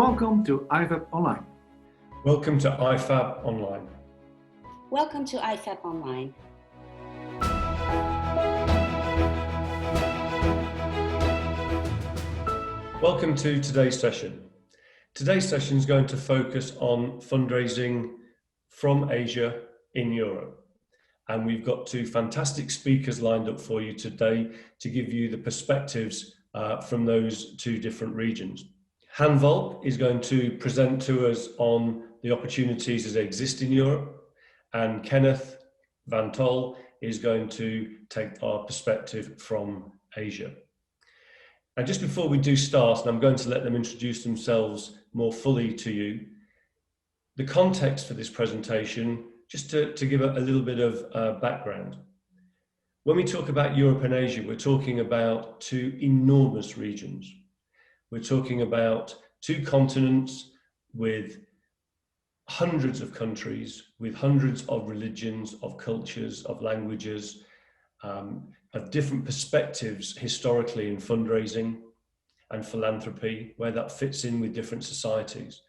Welcome to IFAB Online. Welcome to IFAB Online. Welcome to IFAB Online. Welcome to today's session. Today's session is going to focus on fundraising from Asia in Europe. And we've got two fantastic speakers lined up for you today to give you the perspectives from those two different regions. Han Volk is going to present to us on the opportunities that exist in Europe, and Kenneth Van Tol is going to take our perspective from Asia. And just before we do start, and I'm going to let them introduce themselves more fully to you, the context for this presentation, just to give a little bit of background. When we talk about Europe and Asia, we're talking about two enormous regions. We're talking about two continents with hundreds of countries, with hundreds of religions, of cultures, of languages, of different perspectives historically in fundraising and philanthropy, where that fits in with different societies.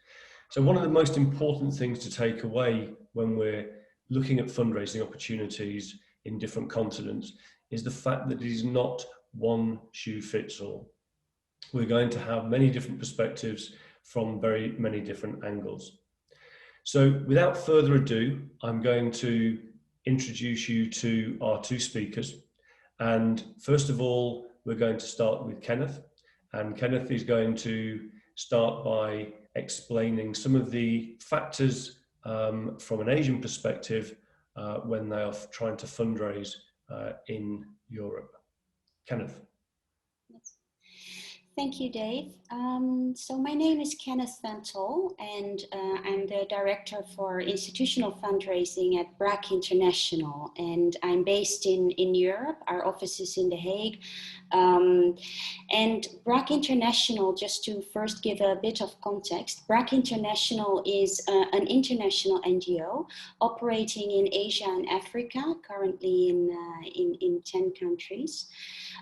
So one of the most important things to take away when we're looking at fundraising opportunities in different continents is the fact that it is not one shoe fits all. We're going to have many different perspectives from very many different angles. So without further ado, I'm going to introduce you to our two speakers. And first of all, we're going to start with Kenneth. And Kenneth is going to start by explaining some of the factors from an Asian perspective when they are trying to fundraise in Europe. Kenneth. Thank you, Dave. So my name is Kenneth Van Tol, and I'm the Director for Institutional Fundraising at BRAC International, and I'm based in Europe. Our office is in The Hague. And BRAC International, just to first give a bit of context, BRAC International is an international NGO operating in Asia and Africa, currently in 10 countries.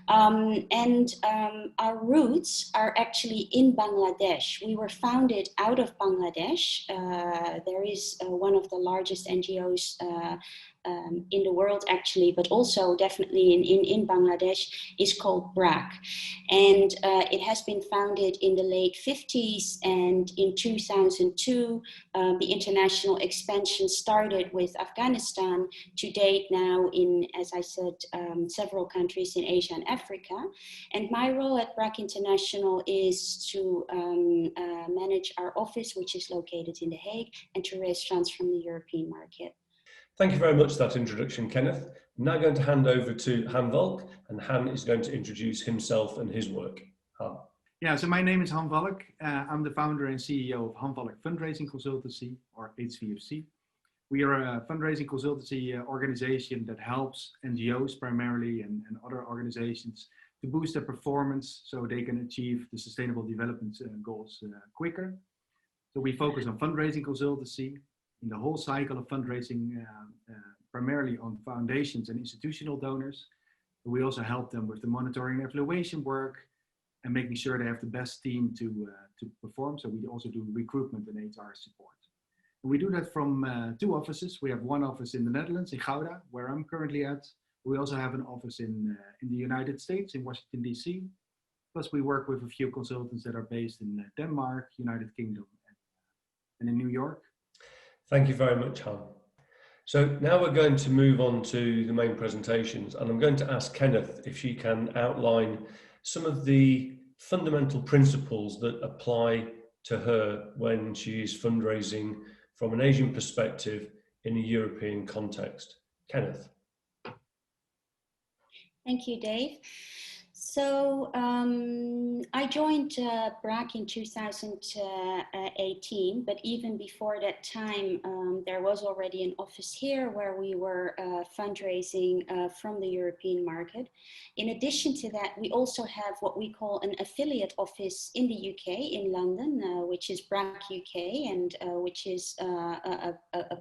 Our roots are actually in Bangladesh. We were founded out of Bangladesh. There is one of the largest NGOs in the world actually, but also definitely in Bangladesh, is called BRAC. And it has been founded in the late 50s, and in 2002, the international expansion started with Afghanistan, to date now in, as I said, several countries in Asia and Africa. And my role at BRAC International is to manage our office, which is located in The Hague, and to raise funds from the European market. Thank you very much for that introduction, Kenneth. I'm now going to hand over to Han Volk, and Han is going to introduce himself and his work. Han. Yeah, so my name is Han Volk. I'm the founder and CEO of Han Volk Fundraising Consultancy, or HVFC. We are a fundraising consultancy organization that helps NGOs primarily and other organizations to boost their performance so they can achieve the sustainable development goals quicker. So we focus on fundraising consultancy in the whole cycle of fundraising, primarily on foundations and institutional donors. But we also help them with the monitoring and evaluation work and making sure they have the best team to perform. So we also do recruitment and HR support. And we do that from two offices. We have one office in the Netherlands, in Gouda, where I'm currently at. We also have an office in the United States, in Washington, D.C. Plus we work with a few consultants that are based in Denmark, United Kingdom, and in New York. Thank you very much, Han. So now we're going to move on to the main presentations, and I'm going to ask Kenneth if she can outline some of the fundamental principles that apply to her when she is fundraising from an Asian perspective in a European context. Kenneth. Thank you, Dave. So I joined BRAC in 2018, but even before that time, there was already an office here where we were fundraising from the European market. In addition to that, we also have what we call an affiliate office in the UK, in London, which is BRAC UK, and which is a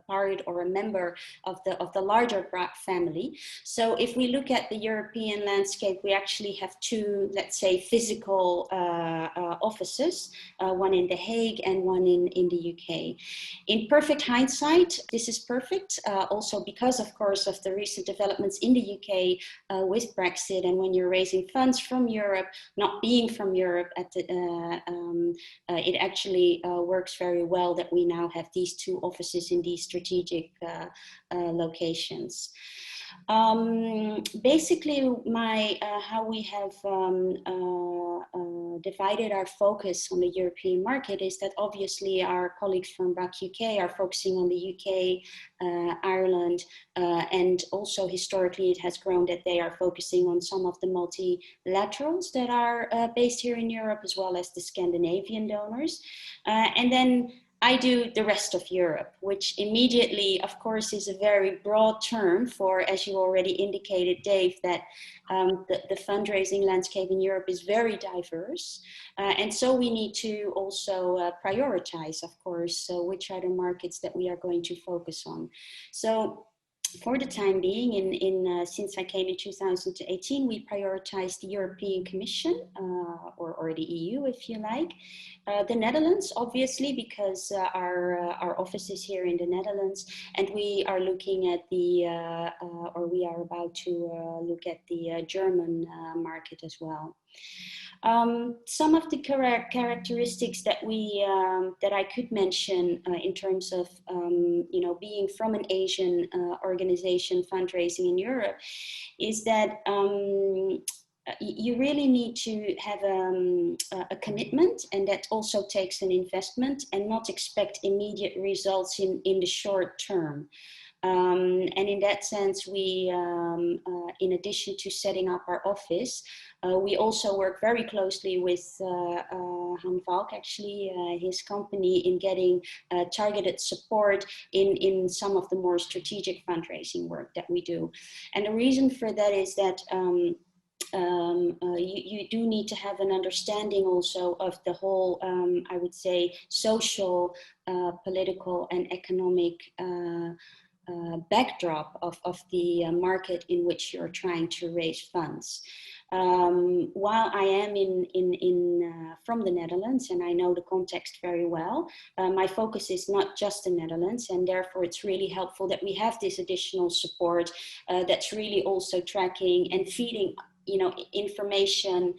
part or a member of the larger BRAC family. So if we look at the European landscape, we actually have two, let's say, physical offices, one in The Hague and one in the UK. In perfect hindsight, this is perfect, also because, of course, of the recent developments in the UK with Brexit, and when you're raising funds from Europe, not being from Europe, it actually works very well that we now have these two offices in these strategic locations. Basically, how we have divided our focus on the European market is that obviously our colleagues from BAC UK are focusing on the UK, Ireland, and also historically it has grown that they are focusing on some of the multilaterals that are based here in Europe, as well as the Scandinavian donors. And then I do the rest of Europe, which immediately, of course, is a very broad term for, as you already indicated, Dave, that the fundraising landscape in Europe is very diverse. And so we need to also prioritize, of course, which are the markets that we are going to focus on. So for the time being, since I came in 2018, we prioritized the European Commission, or the EU, if you like. The Netherlands, obviously, because our office is here in the Netherlands, and we are looking at or we are about to look at the German market as well. Some of the characteristics that I could mention in terms of being from an Asian organization fundraising in Europe is that you really need to have a commitment, and that also takes an investment, and not expect immediate results in the short term. And in that sense, we, in addition to setting up our office, we also work very closely with Han Valk, actually, his company, in getting targeted support in some of the more strategic fundraising work that we do. And the reason for that is that you do need to have an understanding also of the whole, I would say, social, political and economic backdrop of the market in which you're trying to raise funds. While I am from the Netherlands, and I know the context very well, my focus is not just the Netherlands, and therefore it's really helpful that we have this additional support that's really also tracking and feeding information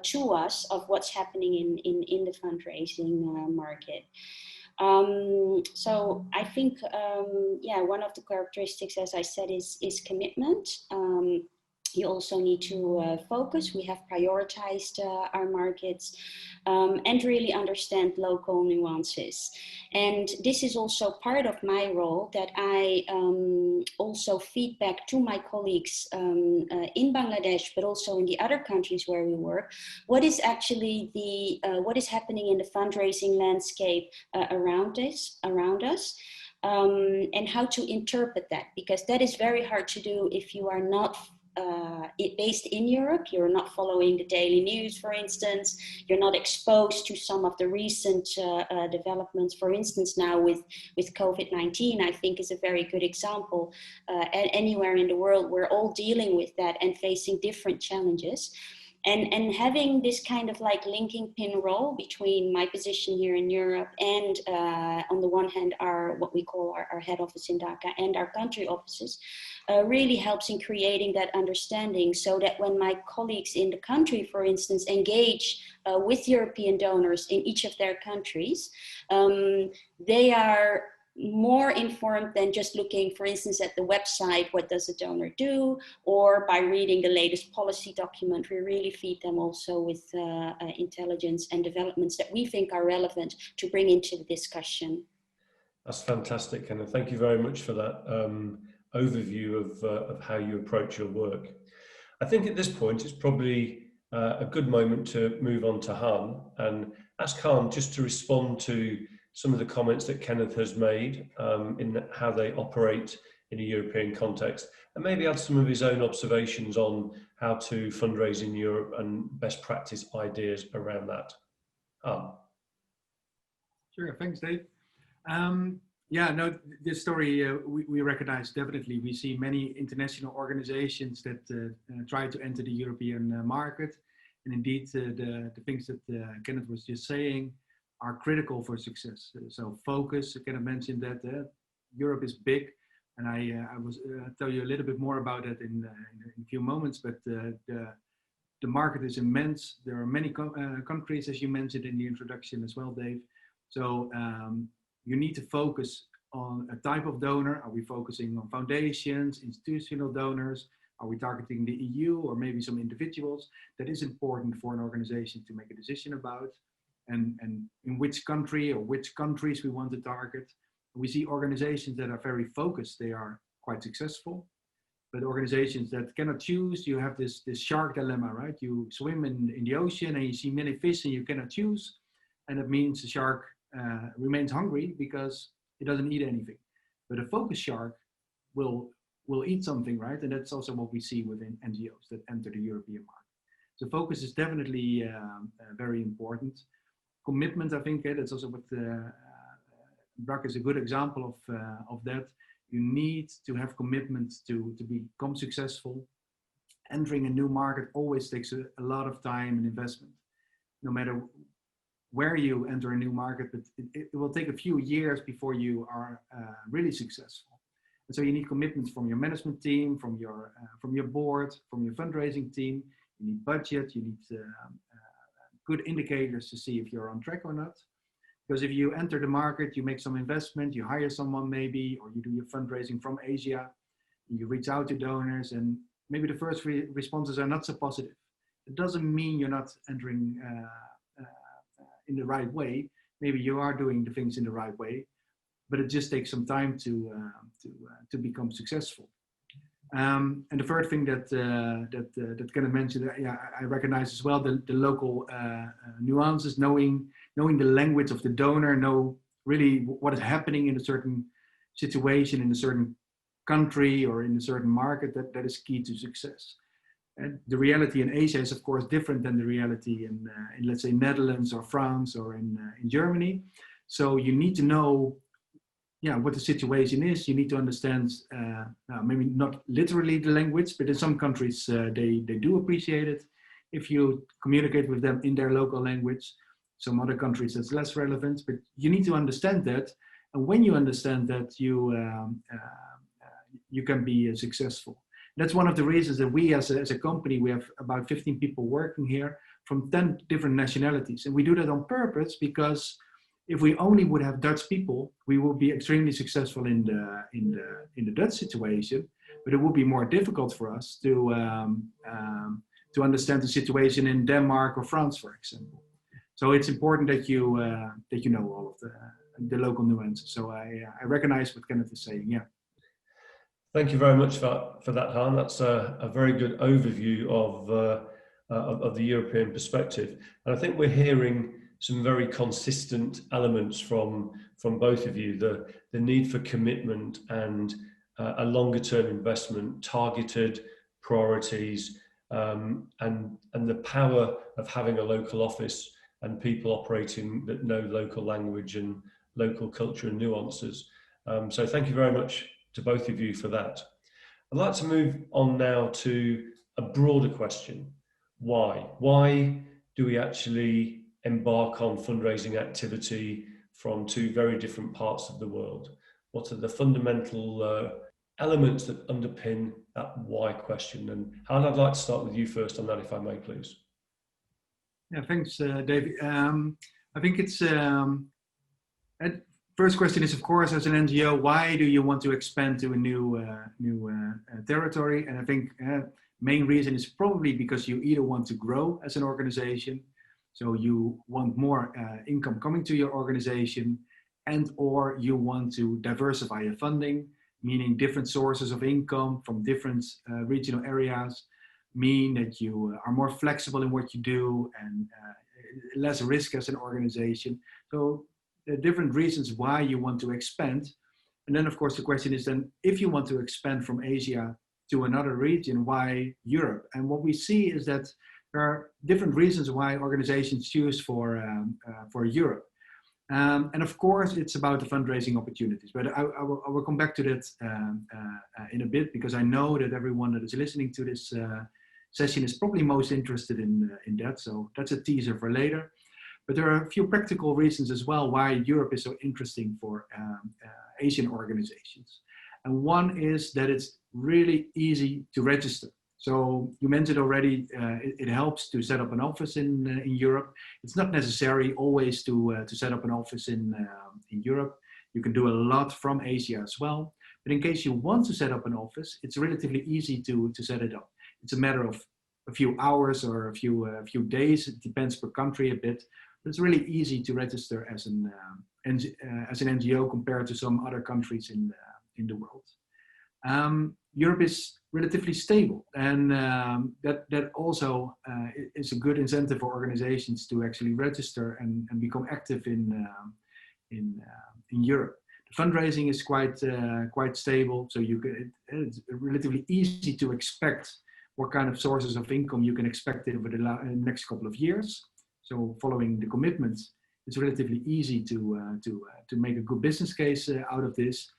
to us of what's happening in the fundraising market. So I think, one of the characteristics, as I said, is commitment. You also need to focus. We have prioritized our markets and really understand local nuances. And this is also part of my role, that I also feed back to my colleagues in Bangladesh, but also in the other countries where we work, what is actually what is happening in the fundraising landscape around us. And how to interpret that, because that is very hard to do if you are not based in Europe. You're not following the daily news, for instance. You're not exposed to some of the recent developments. For instance, now with COVID-19, I think is a very good example. Anywhere in the world, we're all dealing with that and facing different challenges. And having this kind of like linking pin role between my position here in Europe and on the one hand what we call our head office in Dhaka and our country offices really helps in creating that understanding, so that when my colleagues in the country, for instance, engage with European donors in each of their countries, they are more informed than just looking, for instance, at the website, what does a donor do, or by reading the latest policy document. We really feed them also with intelligence and developments that we think are relevant to bring into the discussion. That's fantastic, and thank you very much for that overview of how you approach your work. I think at this point it's probably a good moment to move on to Han and ask Han just to respond to some of the comments that Kenneth has made in how they operate in a European context, and maybe add some of his own observations on how to fundraise in Europe and best practice ideas around that. Sure, thanks, Dave. Yeah, no, this story we recognize definitely. We see many international organizations that try to enter the European market. And indeed, the things that Kenneth was just saying are critical for success. So focus, Kenneth mentioned that Europe is big. And I was tell you a little bit more about it in a few moments, but the market is immense. There are many countries, as you mentioned in the introduction as well, Dave. So you need to focus on a type of donor. Are we focusing on foundations, institutional donors? Are we targeting the EU or maybe some individuals? That is important for an organization to make a decision about. And in which country or which countries we want to target. We see organizations that are very focused, they are quite successful. But organizations that cannot choose, you have this shark dilemma, right? You swim in the ocean and you see many fish and you cannot choose. And that means the shark remains hungry because it doesn't eat anything. But a focused shark will eat something, right? And that's also what we see within NGOs that enter the European market. So focus is definitely very important. Commitment, I think, that's also what Brak is a good example of that. You need to have commitment to become successful. Entering a new market always takes a lot of time and investment, no matter where you enter a new market, but it will take a few years before you are really successful. And so you need commitments from your management team, from your board, from your fundraising team. You need budget, you need good indicators to see if you're on track or not. Because if you enter the market, you make some investment, you hire someone maybe, or you do your fundraising from Asia, you reach out to donors, and maybe the first responses are not so positive. It doesn't mean you're not entering in the right way. Maybe you are doing the things in the right way, but it just takes some time to become successful. And the third thing that Kenneth mentioned, yeah, I recognize as well the local nuances, knowing the language of the donor, know really what is happening in a certain situation, in a certain country or in a certain market. That is key to success. And the reality in Asia is of course different than the reality in let's say Netherlands or France or in Germany. So you need to know, yeah, what the situation is. You need to understand, maybe not literally the language, but in some countries they do appreciate it if you communicate with them in their local language. Some other countries that's less relevant, but you need to understand that. And when you understand that, you can be successful. That's one of the reasons that we as a company, we have about 15 people working here from 10 different nationalities. And we do that on purpose because if we only would have Dutch people, we would be extremely successful in the Dutch situation, but it would be more difficult for us to understand the situation in Denmark or France, for example. So it's important that you know all of the local nuances. So I recognize what Kenneth is saying. Yeah. Thank you very much for that, Han. That's a very good overview of the European perspective. And I think we're hearing some very consistent elements from both of you, the need for commitment and a longer term investment, targeted priorities, and the power of having a local office and people operating that know local language and local culture and nuances. So thank you very much to both of you for that. I'd like to move on now to a broader question. Why? Why do we actually embark on fundraising activity from two very different parts of the world? What are the fundamental elements that underpin that why question? And Han, I'd like to start with you first on that, if I may, please. Yeah, thanks, David. I think it's first question is, of course, as an NGO, why do you want to expand to a new territory? And I think main reason is probably because you either want to grow as an organization, so you want more income coming to your organization, and or you want to diversify your funding, meaning different sources of income from different regional areas, mean that you are more flexible in what you do and less risk as an organization. So there are different reasons why you want to expand. And then of course the question is then, if you want to expand from Asia to another region, why Europe? And what we see is that there are different reasons why organizations choose for Europe. And of course, it's about the fundraising opportunities. But I will come back to that in a bit, because I know that everyone that is listening to this session is probably most interested in that. So that's a teaser for later. But there are a few practical reasons as well why Europe is so interesting for Asian organizations. And one is that it's really easy to register. So you mentioned already, it helps to set up an office in Europe. It's not necessary always to set up an office in Europe. You can do a lot from Asia as well. But in case you want to set up an office, it's relatively easy to set it up. It's a matter of a few hours or a few days. It depends per country a bit. But it's really easy to register as an NGO compared to some other countries in the world. Europe is relatively stable, and that also is a good incentive for organizations to actually register and become active in Europe. The fundraising is quite stable, so it's relatively easy to expect what kind of sources of income you can expect over the next couple of years. So following the commitments, it's relatively easy to make a good business case out of this.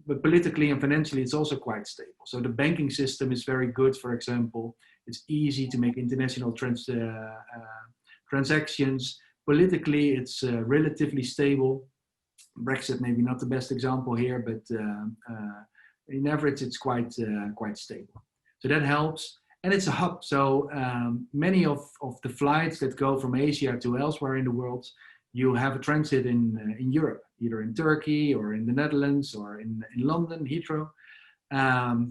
But politically and financially, it's also quite stable. So the banking system is very good, for example. It's easy to make international transactions. Politically, it's relatively stable. Brexit maybe not the best example here, but in average, it's quite stable. So that helps. And it's a hub. So many of the flights that go from Asia to elsewhere in the world, you have a transit in Europe, either in Turkey or in the Netherlands or in London, Heathrow,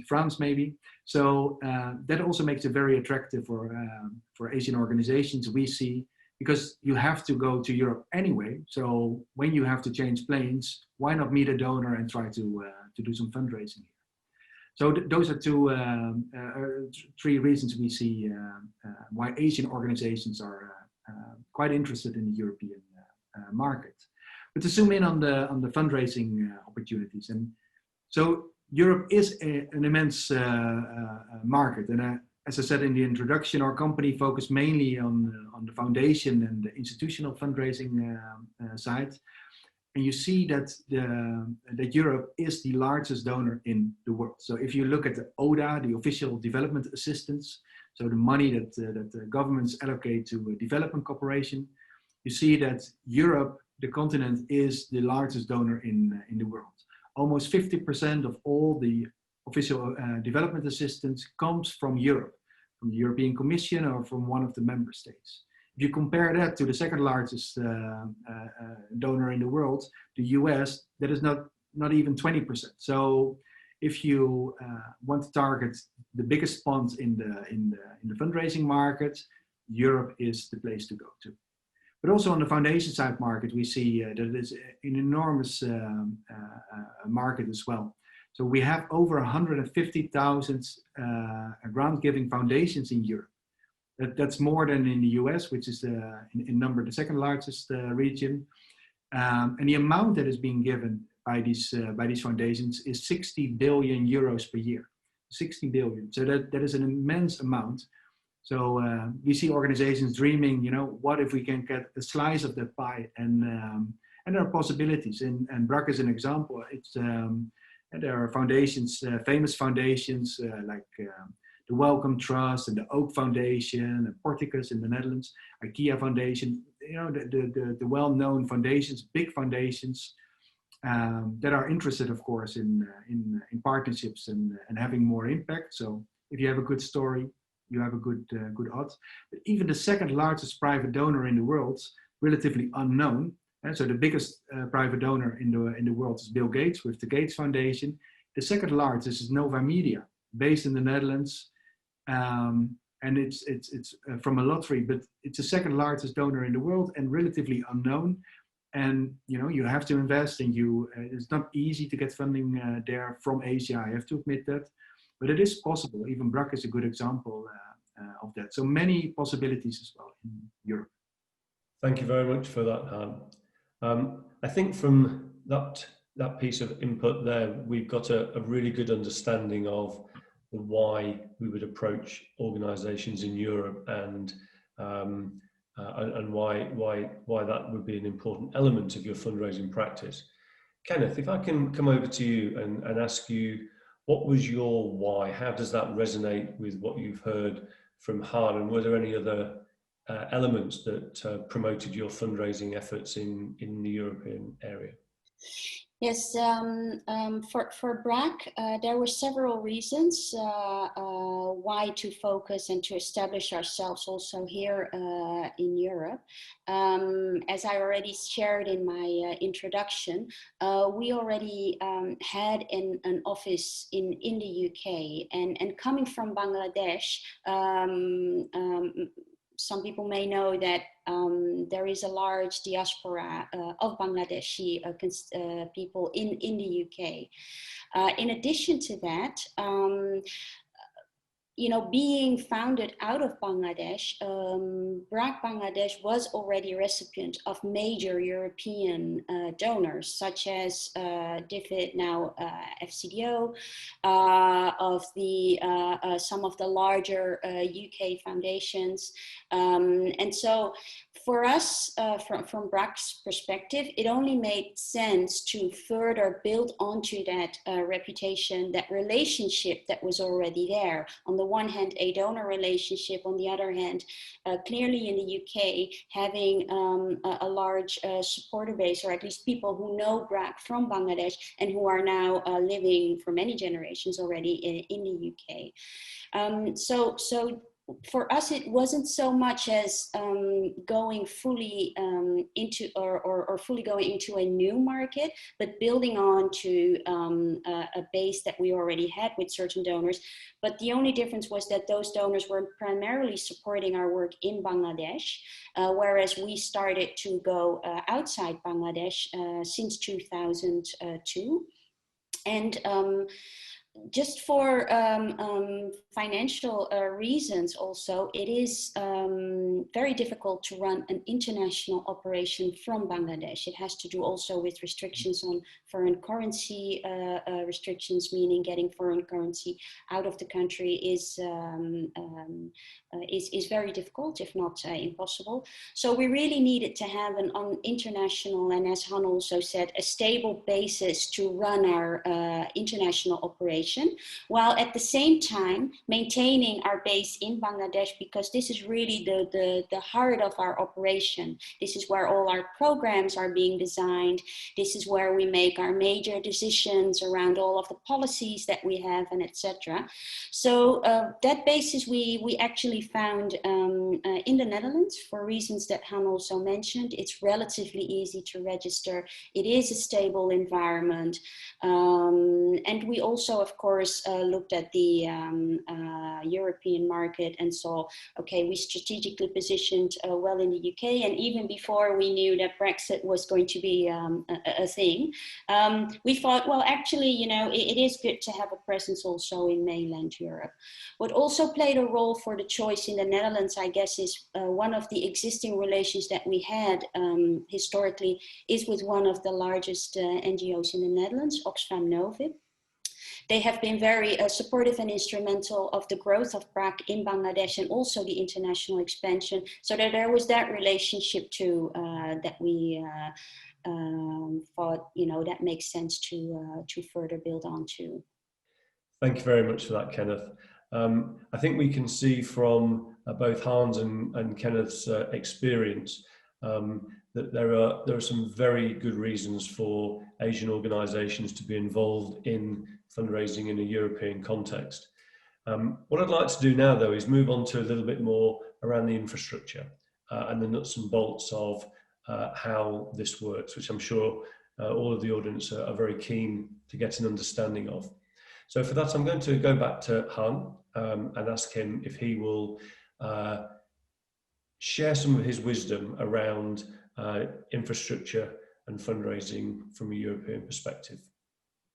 France maybe. So that also makes it very attractive for Asian organizations, we see, because you have to go to Europe anyway. So when you have to change planes, why not meet a donor and try to do some fundraising here? So those are three reasons we see why Asian organizations are quite interested in the European market. But to zoom in on the fundraising opportunities, and so Europe is an immense market, and as I said in the introduction, our company focused mainly on the foundation and the institutional fundraising side. And you see that that Europe is the largest donor in the world. So if you look at the ODA, the official development assistance, so the money that the governments allocate to development cooperation, you see that Europe, the continent, is the largest donor in the world. Almost 50% of all the official development assistance comes from Europe, from the European Commission or from one of the member states. If you compare that to the second largest donor in the world, the US, that is not even 20%. So if you want to target the biggest funds in the fundraising market, Europe is the place to go to. But also on the foundation side market, we see that it is an enormous market as well. So we have over 150,000 grant-giving foundations in Europe. That's more than in the US, which is in number the second largest region. And the amount that is being given by these foundations is 60 billion euros per year. 60 billion. So that is an immense amount. So we see organizations dreaming, what if we can get a slice of that pie? And there are possibilities. And BRAC is an example. There are foundations, famous foundations like the Wellcome Trust and the Oak Foundation and Porticus in the Netherlands, IKEA Foundation, the well-known foundations, big foundations that are interested, of course, in partnerships and having more impact. So if you have a good story, you have a good odds. But even the second largest private donor in the world, relatively unknown. And so the biggest private donor in the world is Bill Gates with the Gates Foundation. The second largest is Nova Media, based in the Netherlands. And it's from a lottery, but it's the second largest donor in the world and relatively unknown. And you have to invest, and it's not easy to get funding there from Asia. I have to admit that, but it is possible. Even BRAC is a good example of that. So many possibilities as well in Europe. Thank you very much for that, Han. I think from that piece of input there, we've got a really good understanding of why we would approach organisations in Europe and and why that would be an important element of your fundraising practice. Kenneth, if I can come over to you and ask you, what was your why? How does that resonate with what you've heard from Han? And were there any other elements that promoted your fundraising efforts in the European area? Yes, for BRAC, there were several reasons why to focus and to establish ourselves also here in Europe. As I already shared in my introduction, we already had an office in the UK, and coming from Bangladesh, some people may know that there is a large diaspora of Bangladeshi people in the UK. In addition to that, being founded out of Bangladesh, BRAC Bangladesh was already a recipient of major European donors, such as DFID, now FCDO, of some of the larger UK foundations. And so for us, from BRAC's perspective, it only made sense to further build onto that reputation, that relationship that was already there. On the one hand, a donor relationship, on the other hand, clearly in the UK, having a large supporter base, or at least people who know BRAC from Bangladesh and who are now living for many generations already in the UK. So for us, it wasn't so much as going fully into or fully going into a new market, but building on to a base that we already had with certain donors. But the only difference was that those donors were primarily supporting our work in Bangladesh, whereas we started to go outside Bangladesh since 2002. And just for financial reasons also, it is very difficult to run an international operation from Bangladesh. It has to do also with restrictions on foreign currency, restrictions, meaning getting foreign currency out of the country is very difficult, if not impossible. So we really needed to have an international, and as Han also said, a stable basis to run our international operation, while at the same time maintaining our base in Bangladesh, because this is really the heart of our operation. This is where all our programs are being designed. This is where we make our major decisions around all of the policies that we have, and etc. So that basis we actually found in the Netherlands, for reasons that Han also mentioned. It's relatively easy to register. It is a stable environment. And we also, of course, looked at the European market and saw, okay, we strategically positioned well in the UK. And even before we knew that Brexit was going to be a thing, we thought, well, actually, it is good to have a presence also in mainland Europe. What also played a role for the choice in the Netherlands, I guess, is one of the existing relations that we had historically is with one of the largest NGOs in the Netherlands, Oxfam Novib. They have been very supportive and instrumental of the growth of BRAC in Bangladesh and also the international expansion. So that there was that relationship too that we thought, that makes sense to further build on to. Thank you very much for that, Kenneth. I think we can see from both Hans and Kenneth's experience that there are some very good reasons for Asian organisations to be involved in fundraising in a European context. What I'd like to do now, though, is move on to a little bit more around the infrastructure and the nuts and bolts of how this works, which I'm sure all of the audience are very keen to get an understanding of. So for that, I'm going to go back to Han and ask him if he will share some of his wisdom around infrastructure and fundraising from a European perspective.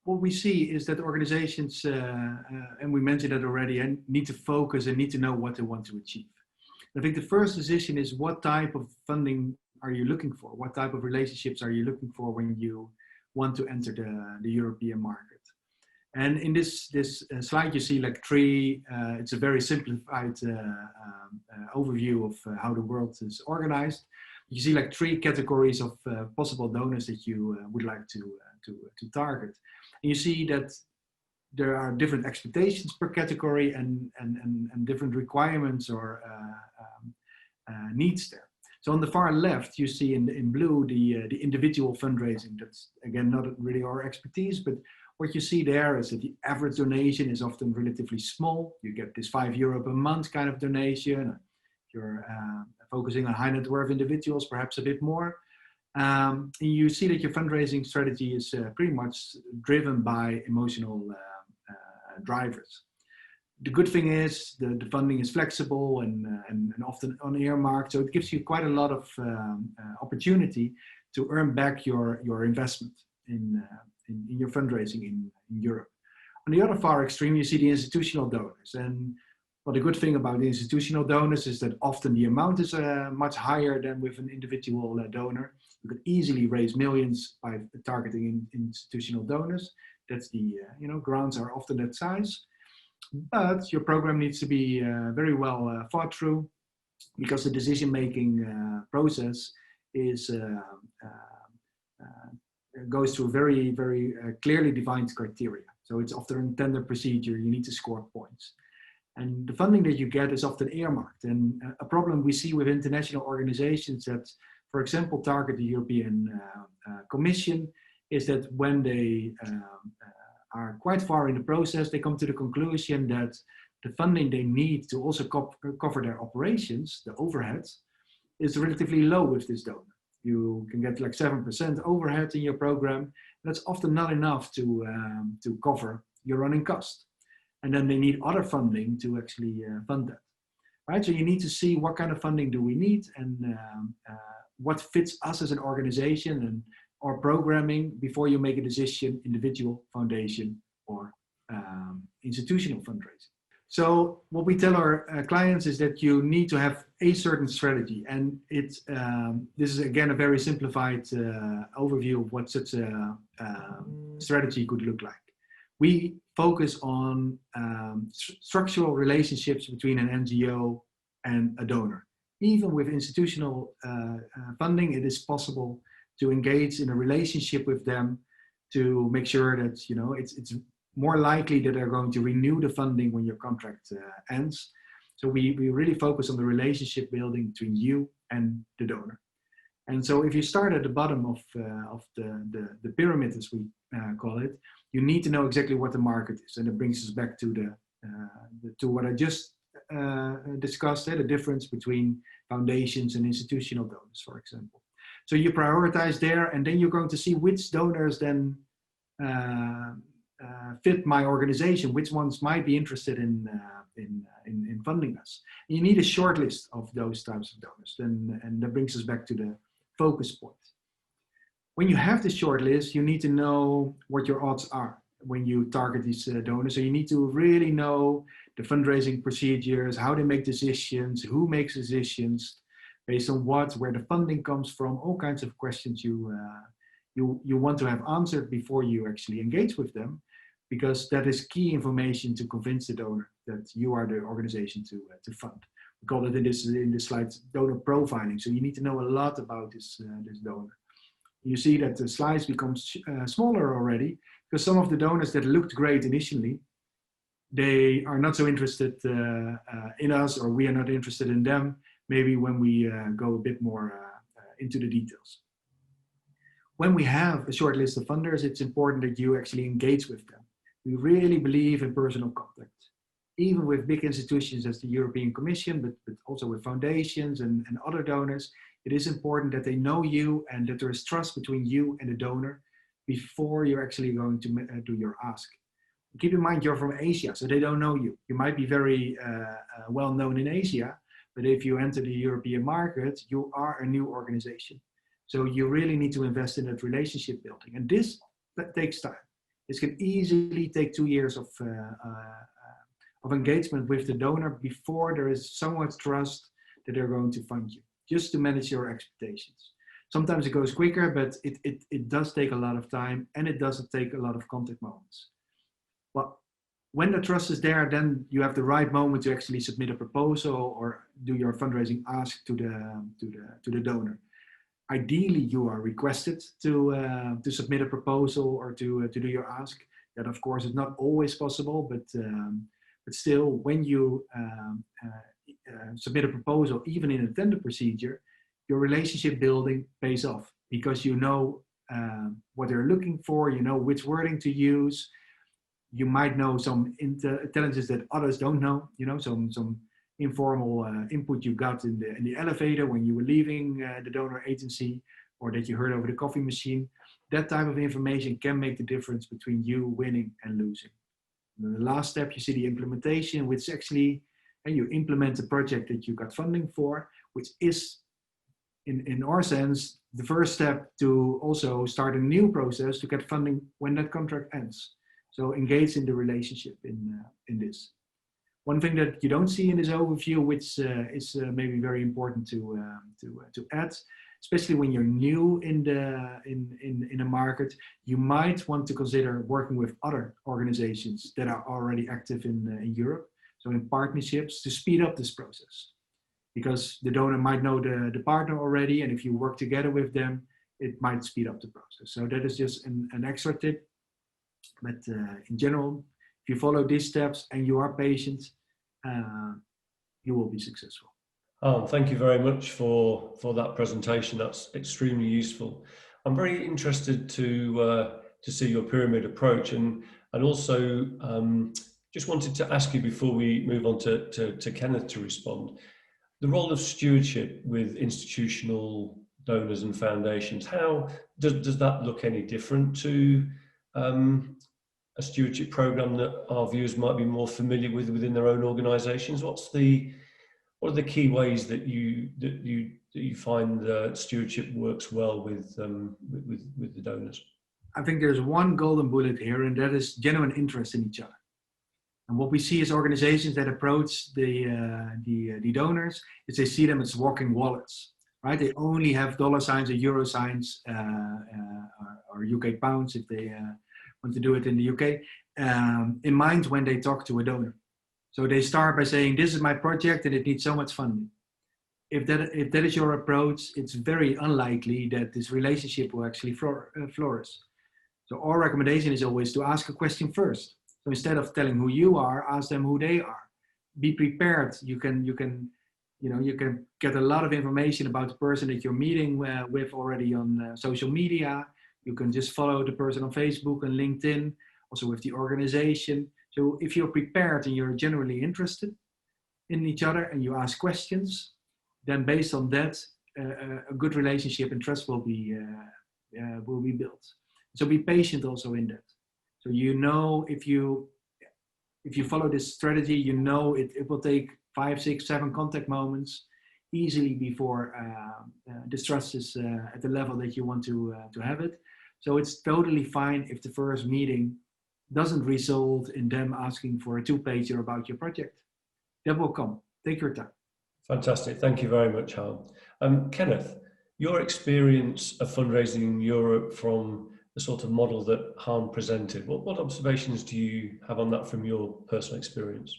What we see is that organizations, and we mentioned that already, need to focus and need to know what they want to achieve. I think the first decision is, what type of funding are you looking for? What type of relationships are you looking for when you want to enter the European market? And in this slide, you see like three, it's a very simplified overview of how the world is organized. You see like three categories of possible donors that you would like to target. And you see that there are different expectations per category and different requirements or needs there. So on the far left, you see in blue the individual fundraising. That's again not really our expertise, but what you see there is that the average donation is often relatively small. You get this €5 per month kind of donation. If you're focusing on high net worth individuals, perhaps a bit more. You see that your fundraising strategy is pretty much driven by emotional drivers. The good thing is the funding is flexible and often unearmarked, so it gives you quite a lot of opportunity to earn back your investment in your fundraising in Europe. On the other far extreme, you see the institutional donors. And well, the good thing about the institutional donors is that often the amount is much higher than with an individual donor. You could easily raise millions by targeting institutional donors. That's the, grants are often that size. But your program needs to be very well thought through, because the decision-making process is goes through very, very clearly defined criteria. So it's often a tender procedure. You need to score points. And the funding that you get is often earmarked. And a problem we see with international organizations that, for example, target the European Commission is that when they are quite far in the process, they come to the conclusion that the funding they need to also cover their operations, the overheads, is relatively low with this donor. You can get like 7% overhead in your program. That's often not enough to cover your running cost. And then they need other funding to actually fund that. Right? So you need to see what kind of funding do we need and what fits us as an organization and our programming before you make a decision, individual, foundation, or institutional fundraising. So what we tell our clients is that you need to have a certain strategy, and it's this is again a very simplified overview of what such a strategy could look like. We focus on structural relationships between an NGO and a donor. Even with institutional funding, it is possible to engage in a relationship with them to make sure that it's more likely that they're going to renew the funding when your contract ends. So we really focus on the relationship building between you and the donor. And so if you start at the bottom of the pyramid, as we call it, you need to know exactly what the market is. And it brings us back to to what I just discussed, the difference between foundations and institutional donors, for example. So you prioritize there, and then you're going to see which donors then fit my organization, which ones might be interested in funding us. And you need a short list of those types of donors, and that brings us back to the focus point. When you have the short list, you need to know what your odds are when you target these donors. So you need to really know the fundraising procedures, how they make decisions, who makes decisions, based on what, where the funding comes from, all kinds of questions you want to have answered before you actually engage with them, because that is key information to convince the donor that you are the organization to fund. We call it in this slide donor profiling. So you need to know a lot about this donor. You see that the slice becomes smaller already, because some of the donors that looked great initially, they are not so interested in us, or we are not interested in them, maybe when we go a bit more into the details. When we have a short list of funders, it's important that you actually engage with them. We really believe in personal contact, even with big institutions as the European Commission, but also with foundations and other donors. It is important that they know you and that there is trust between you and the donor before you're actually going to do your ask. Keep in mind, you're from Asia, so they don't know you. You might be very well known in Asia, but if you enter the European market, you are a new organization. So you really need to invest in that relationship building. And that takes time. This can easily take 2 years of engagement with the donor before there is so much trust that they're going to fund you, just to manage your expectations. Sometimes it goes quicker, but it does take a lot of time, and it doesn't take a lot of contact moments. Well, when the trust is there, then you have the right moment to actually submit a proposal or do your fundraising ask to the donor. Ideally, you are requested to submit a proposal or to do your ask. That, of course, is not always possible, but still, when you submit a proposal, even in a tender procedure, your relationship building pays off because you know what they're looking for, you know which wording to use. You might know some intelligence that others don't know, you know, some informal input you got in the elevator when you were leaving the donor agency, or that you heard over the coffee machine. That type of information can make the difference between you winning and losing. And then the last step, you see the implementation, which actually, and you implement the project that you got funding for, which is, in our sense, the first step to also start a new process to get funding when that contract ends. So engage in the relationship in this. One thing that you don't see in this overview, which is maybe very important to add, especially when you're new in a market, you might want to consider working with other organizations that are already active in Europe. So in partnerships to speed up this process, because the donor might know the partner already, and if you work together with them, it might speed up the process. So that is just an extra tip. But in general, if you follow these steps and you are patient, you will be successful. Thank you very much for that presentation. That's extremely useful. I'm very interested to see your pyramid approach, and also just wanted to ask you before we move on to Kenneth to respond, the role of stewardship with institutional donors and foundations. How does that look any different to a stewardship program that our viewers might be more familiar with within their own organisations? What are the key ways that you find that stewardship works well with the donors? I think there's one golden bullet here, and that is genuine interest in each other. And what we see is organizations that approach the donors is they see them as walking wallets, right? They only have dollar signs or euro signs or UK pounds if they want to do it in the UK in mind when they talk to a donor. So they start by saying, this is my project and it needs so much funding. If that is your approach, it's very unlikely that this relationship will actually flourish. So our recommendation is always to ask a question first. So instead of telling who you are, ask them who they are. Be prepared. You can get a lot of information about the person that you're meeting with already on social media. You can just follow the person on Facebook and LinkedIn, also with the organization. So if you're prepared and you're genuinely interested in each other and you ask questions, then based on that, a good relationship and trust will be built. So be patient also in that. So you know, if you follow this strategy, you know it will take 5, 6, 7 contact moments easily before this trust is at the level that you want to have it. So it's totally fine if the first meeting doesn't result in them asking for a 2-pager about your project. That will come. Take your time. Fantastic. Thank you very much, Harm. Kenneth, your experience of fundraising in Europe from the sort of model that Harm presented, what observations do you have on that from your personal experience?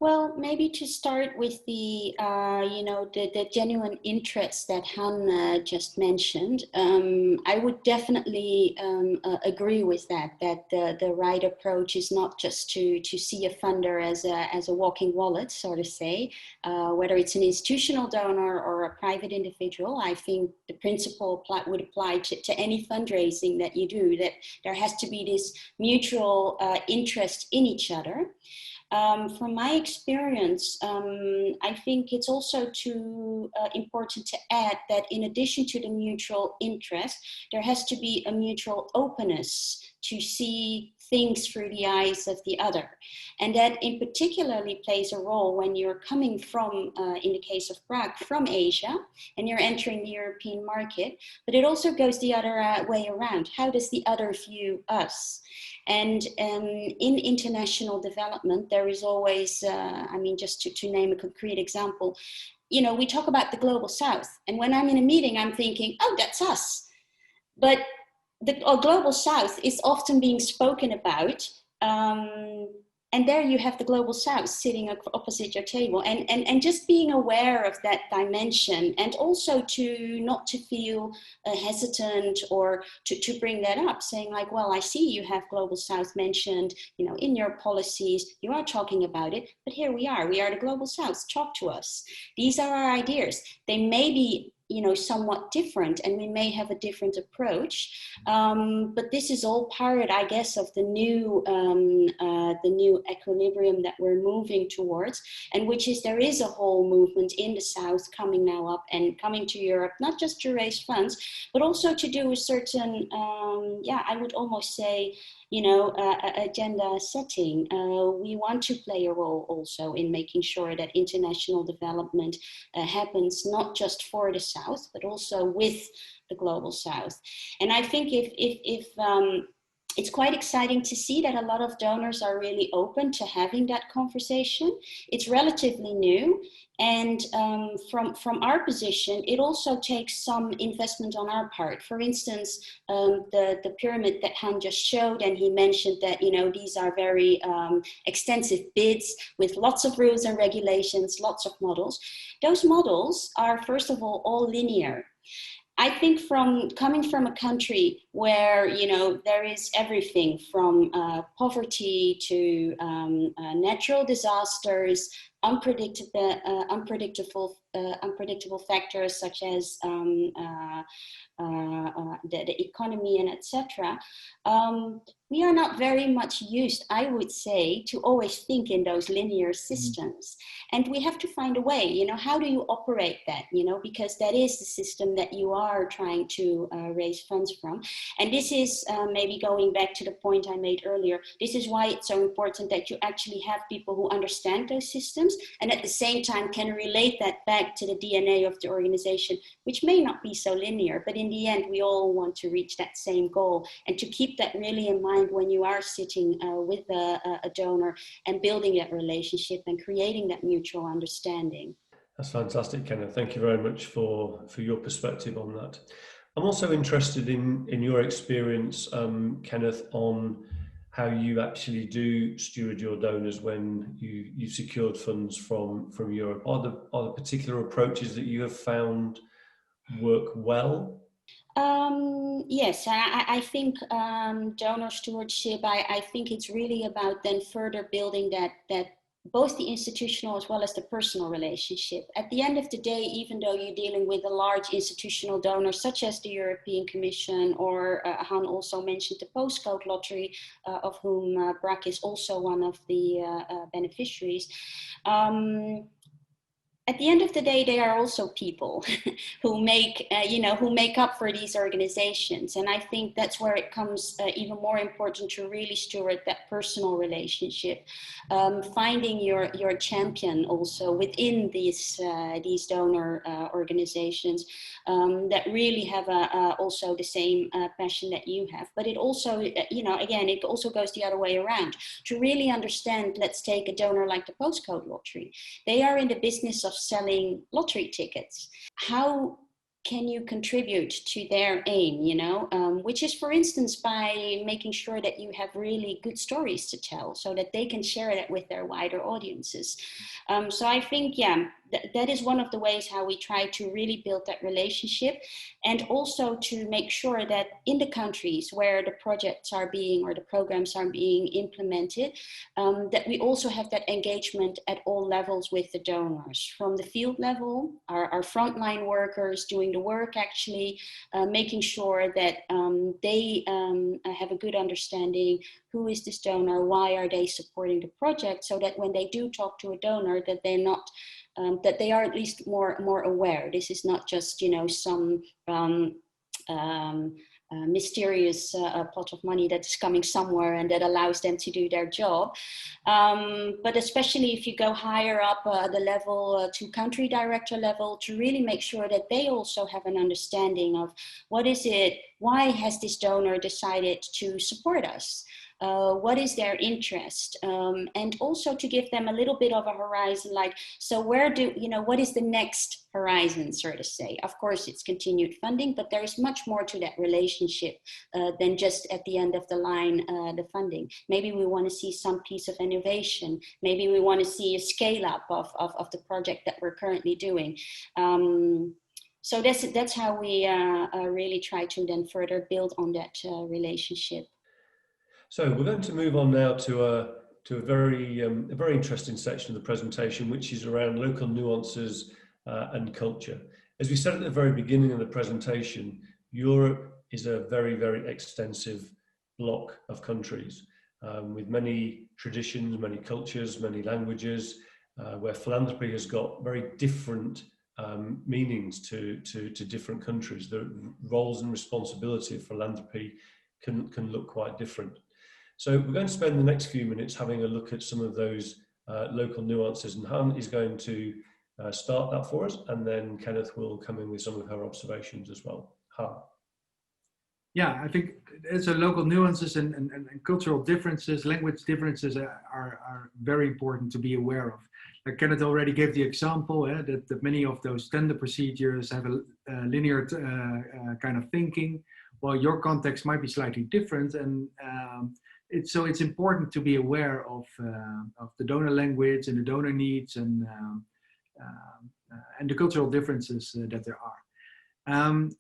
Well, maybe to start with the genuine interest that Han just mentioned, I would definitely agree with that the right approach is not just to see a funder as a walking wallet, so to say, whether it's an institutional donor or a private individual. I think the principle would apply to any fundraising that you do, that there has to be this mutual interest in each other. From my experience, I think it's also important to add that in addition to the mutual interest, there has to be a mutual openness to see things through the eyes of the other. And that in particularly plays a role when you're coming from, in the case of Prague, from Asia, and you're entering the European market, but it also goes the other way around. How does the other view us? And in international development, there is always, just to name a concrete example, we talk about the global south. And when I'm in a meeting, I'm thinking, oh, that's us. But the Global South is often being spoken about. And there you have the Global South sitting opposite your table, and just being aware of that dimension, and also to not to feel hesitant or to bring that up, saying like, well, I see you have Global South mentioned, you know, in your policies, you are talking about it, but here we are the Global South, talk to us. These are our ideas. They may be, you know, somewhat different, and we may have a different approach, but this is all part, I guess, of the new equilibrium that we're moving towards, and which is there is a whole movement in the South coming now up and coming to Europe, not just to raise funds, but also to do a certain, I would almost say, you know, agenda setting. We want to play a role also in making sure that international development happens not just for the South, but also with the Global South. And I think if it's quite exciting to see that a lot of donors are really open to having that conversation. It's relatively new. And from our position, it also takes some investment on our part. For instance, the pyramid that Han just showed, and he mentioned that, you know, these are very extensive bids with lots of rules and regulations, lots of models. Those models are, first of all linear. I think from coming from a country where, you know, there is everything from poverty to natural disasters, unpredictable factors such as the economy and etc. We are not very much used, I would say, to always think in those linear systems. And we have to find a way, you know, how do you operate that, you know, because that is the system that you are trying to raise funds from. And this is maybe going back to the point I made earlier. This is why it's so important that you actually have people who understand those systems and at the same time can relate that back to the DNA of the organization, which may not be so linear, but in the end, we all want to reach that same goal, and to keep that really in mind when you are sitting with a donor and building that relationship and creating that mutual understanding. That's fantastic, Kenneth. Thank you very much for your perspective on that. I'm also interested in your experience, Kenneth, on how you actually do steward your donors when you've secured funds from Europe. Are there particular approaches that you have found work well? Yes, I think donor stewardship, I think it's really about then further building that both the institutional as well as the personal relationship. At the end of the day, even though you're dealing with a large institutional donor, such as the European Commission, or Han also mentioned the postcode lottery, of whom BRAC is also one of the beneficiaries. At the end of the day, they are also people who make up for these organizations. And I think that's where it comes even more important to really steward that personal relationship, finding your champion also within these donor organizations that really have also the same passion that you have. But it also, again, it also goes the other way around. To really understand, let's take a donor like the postcode lottery. They are in the business of selling lottery tickets. How can you contribute to their aim, which is, for instance, by making sure that you have really good stories to tell so that they can share that with their wider audiences. So I think, that is one of the ways how we try to really build that relationship, and also to make sure that in the countries where the projects are being, or the programs are being implemented, that we also have that engagement at all levels with the donors, from the field level, our frontline workers doing the work, actually making sure that they have a good understanding. Who is this donor? Why are they supporting the project? So that when they do talk to a donor, that they're not, that they are at least more aware. This is not just, some mysterious pot of money that's coming somewhere and that allows them to do their job. But especially if you go higher up the level to country director level, to really make sure that they also have an understanding of what is it, why has this donor decided to support us? what is their interest, and also to give them a little bit of a horizon, like, so where do, what is the next horizon, so to say. Of course, it's continued funding, but there's much more to that relationship than just at the end of the line, the funding. Maybe we want to see some piece of innovation. Maybe we want to see a scale up of the project that we're currently doing. So that's how we really try to then further build on that relationship. So we're going to move on now to a very interesting section of the presentation, which is around local nuances and culture. As we said at the very beginning of the presentation, Europe is a very, very extensive block of countries with many traditions, many cultures, many languages, where philanthropy has got very different meanings to different countries. The roles and responsibility of philanthropy can look quite different. So we're going to spend the next few minutes having a look at some of those local nuances, and Han is going to start that for us, and then Kenneth will come in with some of her observations as well. Han. Yeah, I think it's a local nuances and cultural differences, language differences are very important to be aware of. Like Kenneth already gave the example that many of those tender procedures have a linear kind of thinking, while your context might be slightly different, and it's important to be aware of the donor language and the donor needs and the cultural differences that there are.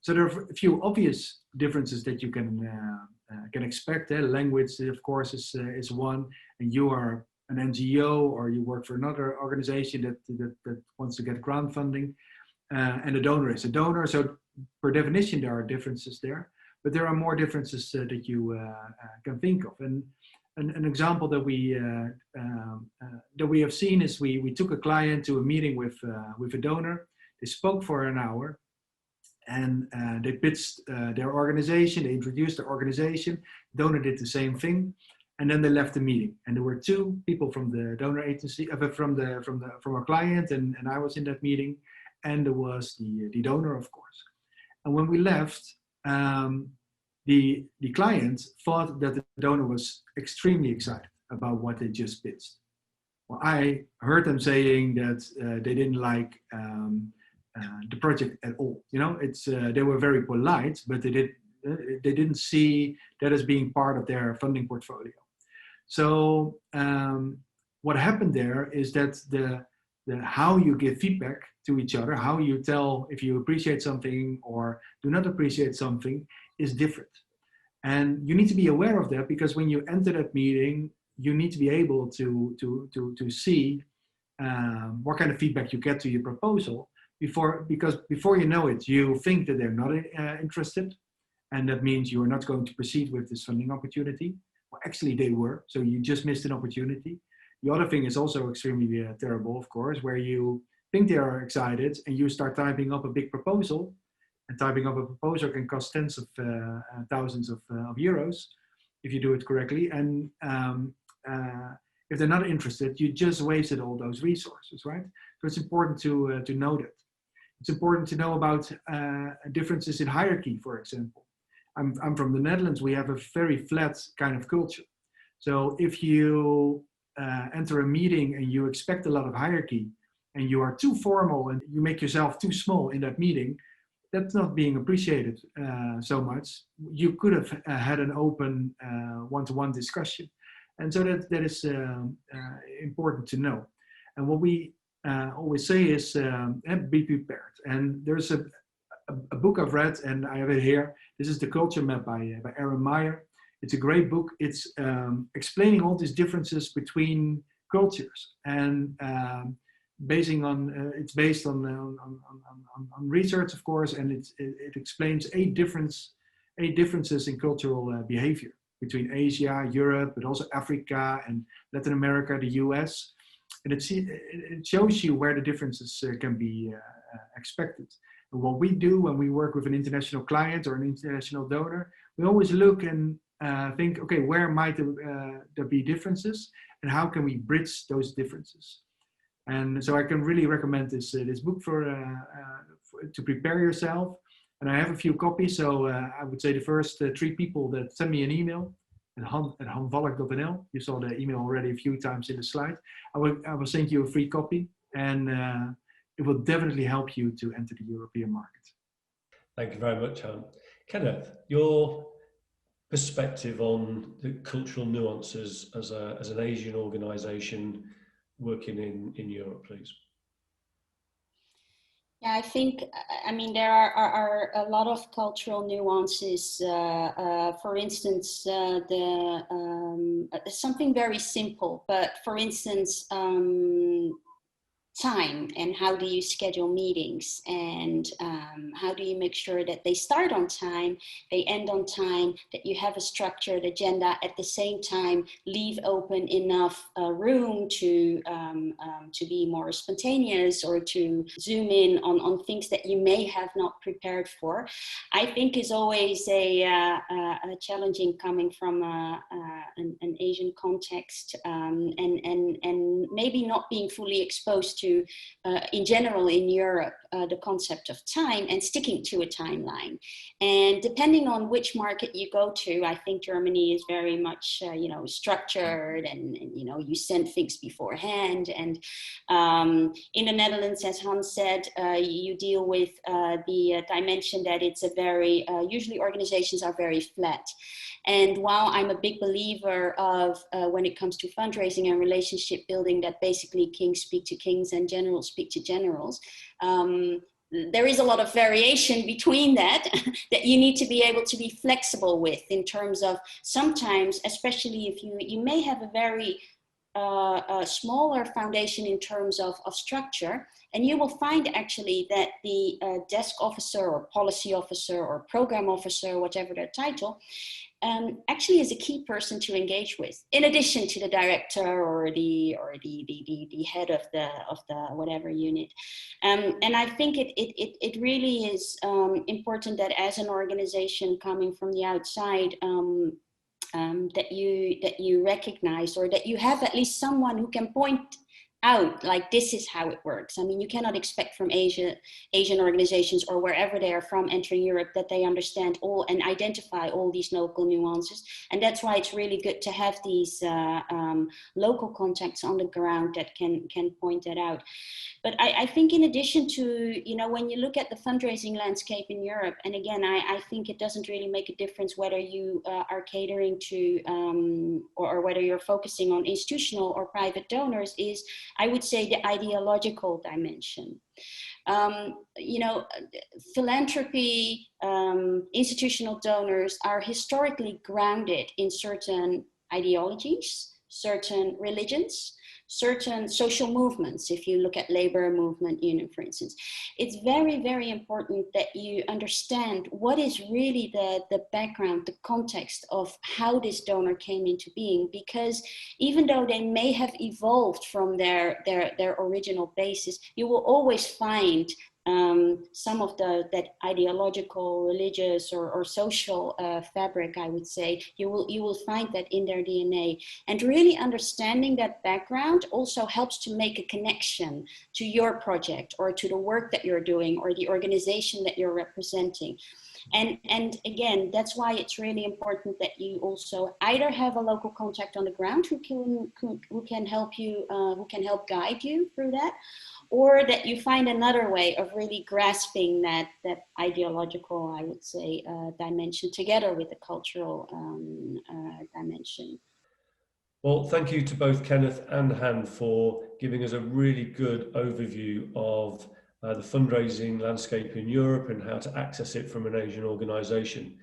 So there are a few obvious differences that you can expect. Language, of course, is one, and you are an NGO or you work for another organization that wants to get grant funding, and the donor is a donor. So per definition, there are differences there, but there are more differences that you can think of. And an example that we have seen is we took a client to a meeting with a donor. They spoke for an hour. And they pitched their organization, they introduced their organization, donor did the same thing, and then they left the meeting. And there were two people from the donor agency, from our client, and I was in that meeting, and there was the donor, of course. And when we left, the client thought that the donor was extremely excited about what they just pitched. Well, I heard them saying that they didn't like the project at all. They were very polite, but they didn't see that as being part of their funding portfolio. So what happened there is that the how you give feedback to each other, how you tell if you appreciate something or do not appreciate something, is different. And you need to be aware of that, because when you enter that meeting, you need to be able to see what kind of feedback you get to your proposal. Because before you know it, you think that they're not interested, and that means you are not going to proceed with this funding opportunity. Well, actually they were, so you just missed an opportunity. The other thing is also extremely terrible, of course, where you think they are excited and you start typing up a big proposal, and typing up a proposal can cost tens of thousands of euros if you do it correctly. And if they're not interested, you just wasted all those resources, right? So it's important to know that. It's important to know about differences in hierarchy, for example. I'm from the Netherlands. We have a very flat kind of culture. So if you enter a meeting and you expect a lot of hierarchy, and you are too formal and you make yourself too small in that meeting, that's not being appreciated so much. You could have had an open one-to-one discussion. And so that is important to know. And what we always say is be prepared. And there's a book I've read, and I have it here. This is The Culture Map by Aaron Meyer. It's a great book. It's explaining all these differences between cultures, and it's based on research, of course, and it explains eight differences in cultural behavior between Asia, Europe, but also Africa and Latin America, the US. And it shows you where the differences can be expected. And what we do when we work with an international client or an international donor, we always look and think, okay, where might there be differences, and how can we bridge those differences? And so I can really recommend this book to prepare yourself. And I have a few copies, so I would say the first 3 people that send me an email and han@hanvalk.nl. You saw the email already a few times in the slide. I will send you a free copy, and it will definitely help you to enter the European market. Thank you very much, Han. Kenneth, your perspective on the cultural nuances as an Asian organisation working in Europe, please. Yeah, I think, I mean, there are a lot of cultural nuances. For instance, something very simple, but for instance, time, and how do you schedule meetings, and how do you make sure that they start on time, they end on time, that you have a structured agenda, at the same time leave open enough room to be more spontaneous, or to zoom in on things that you may have not prepared for. I think is always a challenging, coming from an Asian context, and maybe not being fully exposed to in general in Europe, the concept of time and sticking to a timeline. And depending on which market you go to, I think Germany is very much, structured, and you send things beforehand. And in the Netherlands, as Hans said, you deal with the dimension that it's a very, usually organizations are very flat. And while I'm a big believer of when it comes to fundraising and relationship building, that basically kings speak to kings and generals speak to generals, there is a lot of variation between that that you need to be able to be flexible with, in terms of sometimes, especially if you may have a very smaller foundation in terms of structure, and you will find actually that the desk officer or policy officer or program officer, whatever their title, actually is a key person to engage with, in addition to the director or the head of the whatever unit. And I think it really is important that as an organization coming from the outside, that you recognize, or that you have at least someone who can point out, like, this is how it works. I mean, you cannot expect from Asian organizations, or wherever they are from, entering Europe, that they understand all and identify all these local nuances. And that's why it's really good to have these local contacts on the ground that can point that out. But I think in addition to, when you look at the fundraising landscape in Europe, and again, I think it doesn't really make a difference whether you are catering to, or whether you're focusing on institutional or private donors, is, I would say, the ideological dimension. Philanthropy, institutional donors are historically grounded in certain ideologies, certain religions, certain social movements. If you look at labor movement, for instance, it's very, very important that you understand what is really the background, the context of how this donor came into being, because even though they may have evolved from their original basis, you will always find some of that ideological, religious, or social fabric, I would say, you will find that in their DNA. And really understanding that background also helps to make a connection to your project, or to the work that you're doing, or the organization that you're representing. And again, that's why it's really important that you also either have a local contact on the ground who can help you, who can help guide you through that, or that you find another way of really grasping that ideological, I would say, dimension, together with the cultural dimension. Well, thank you to both Kenneth and Han for giving us a really good overview of the fundraising landscape in Europe and how to access it from an Asian organisation.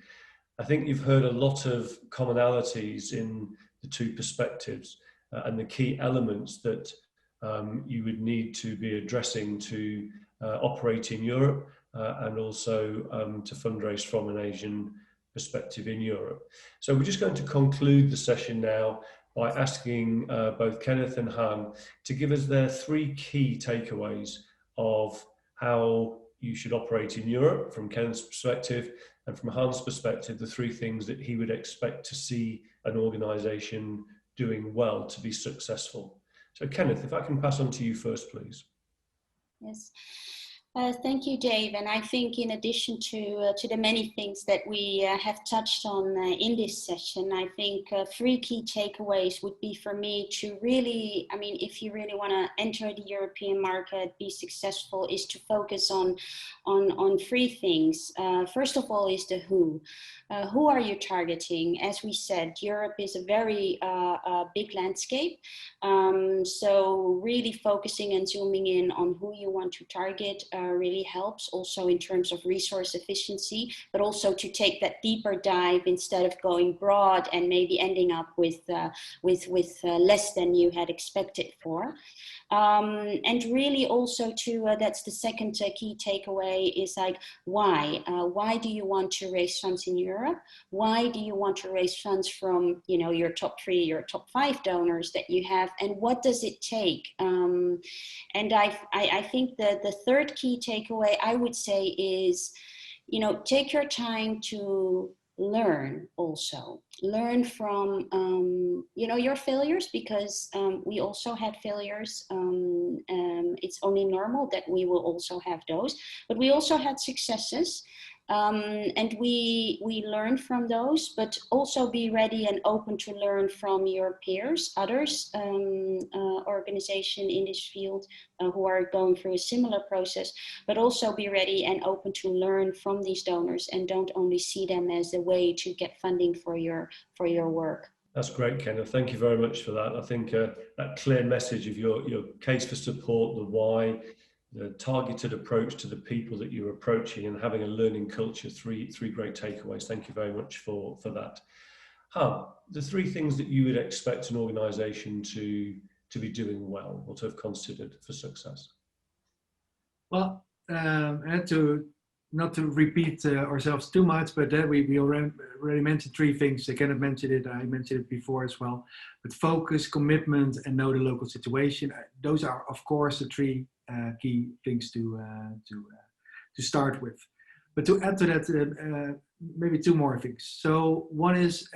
I think you've heard a lot of commonalities in the two perspectives and the key elements that you would need to be addressing to operate in Europe and also to fundraise from an Asian perspective in Europe. So we're just going to conclude the session now by asking both Kenneth and Han to give us their three key takeaways of how you should operate in Europe from Kenneth's perspective, and from Hans' perspective, the three things that he would expect to see an organisation doing well to be successful. So Kenneth, if I can pass on to you first, please. Yes. Thank you, Dave. And I think in addition to the many things that we have touched on in this session, I think 3 key takeaways would be for me to really, I mean, if you really want to enter the European market, be successful, is to focus on 3 things. First of all is the who. Who are you targeting? As we said, Europe is a very big landscape. So really focusing and zooming in on who you want to target really helps, also in terms of resource efficiency, but also to take that deeper dive instead of going broad and maybe ending up with less than you had expected for. And really also to, that's the second key takeaway, is like, why? Why do you want to raise funds in Europe? Why do you want to raise funds from, you know, your top 3, your top 5 donors that you have, and what does it take? And I think the third key takeaway I would say is, you know, take your time to learn also. Learn from, you know, your failures, because we also had failures. It's only normal that we will also have those, but we also had successes. And we learn from those, but also be ready and open to learn from your peers, others, organization in this field who are going through a similar process, but also be ready and open to learn from these donors, and don't only see them as a way to get funding for your work. That's great, Kenneth. Thank you very much for that. I think that clear message of your case for support, the why, the targeted approach to the people that you're approaching, and having a learning culture, three great takeaways. Thank you very much for that. The 3 things that you would expect an organisation to be doing well, or to have considered for success. Well, and not to repeat ourselves too much, but we already mentioned 3 things. Kenneth mentioned it, I mentioned it before as well. But focus, commitment, and know the local situation. Those are, of course, the 3 key things to start with. But to add to that, maybe 2 more things. So one is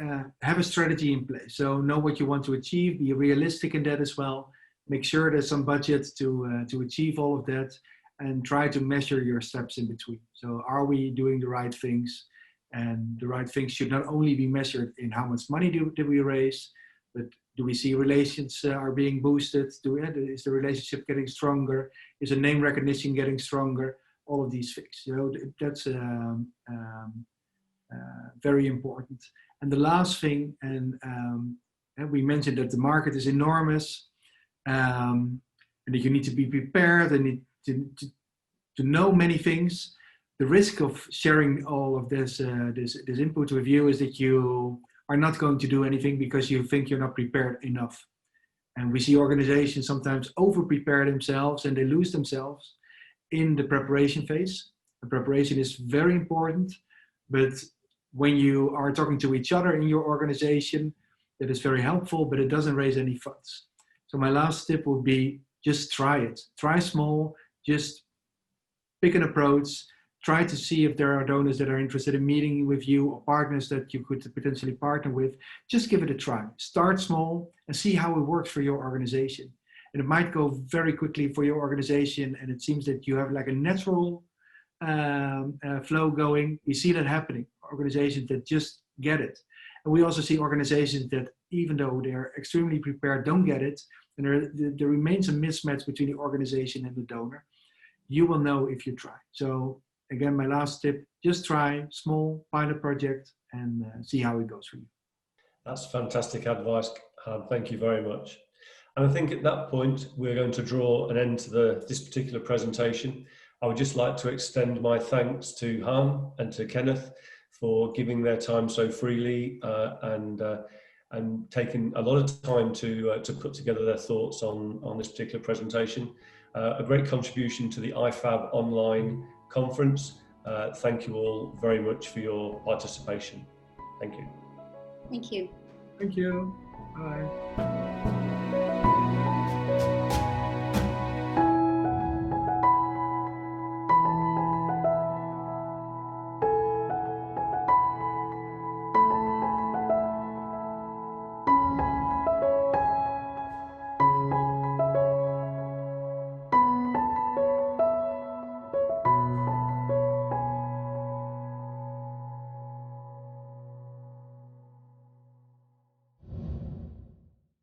have a strategy in place. So know what you want to achieve. Be realistic in that as well. Make sure there's some budget to achieve all of that. And try to measure your steps in between. So are we doing the right things? And the right things should not only be measured in how much money did we raise, but do we see relations are being boosted? Is the relationship getting stronger? Is the name recognition getting stronger? All of these things, you know, that's very important. And the last thing, and we mentioned that the market is enormous, and that you need to be prepared and to know many things. The risk of sharing all of this input with you is that you are not going to do anything because you think you're not prepared enough. And we see organizations sometimes over-prepare themselves and they lose themselves in the preparation phase. The preparation is very important, but when you are talking to each other in your organization, that is very helpful, but it doesn't raise any funds. So my last tip would be just try it. Try small, just pick an approach, try to see if there are donors that are interested in meeting with you or partners that you could potentially partner with. Just give it a try. Start small and see how it works for your organization. And it might go very quickly for your organization and it seems that you have like a natural flow going. We see that happening, organizations that just get it. And we also see organizations that even though they're extremely prepared, don't get it. And there remains a mismatch between the organization and the donor. You will know if you try. So again, my last tip, just try small pilot project and see how it goes for you. That's fantastic advice, Han. Thank you very much. And I think at that point, we're going to draw an end to this particular presentation. I would just like to extend my thanks to Han and to Kenneth for giving their time so freely and taking a lot of time to put together their thoughts on this particular presentation. A great contribution to the IFAB online conference. Thank you all very much for your participation. Thank you. Thank you. Thank you. Bye.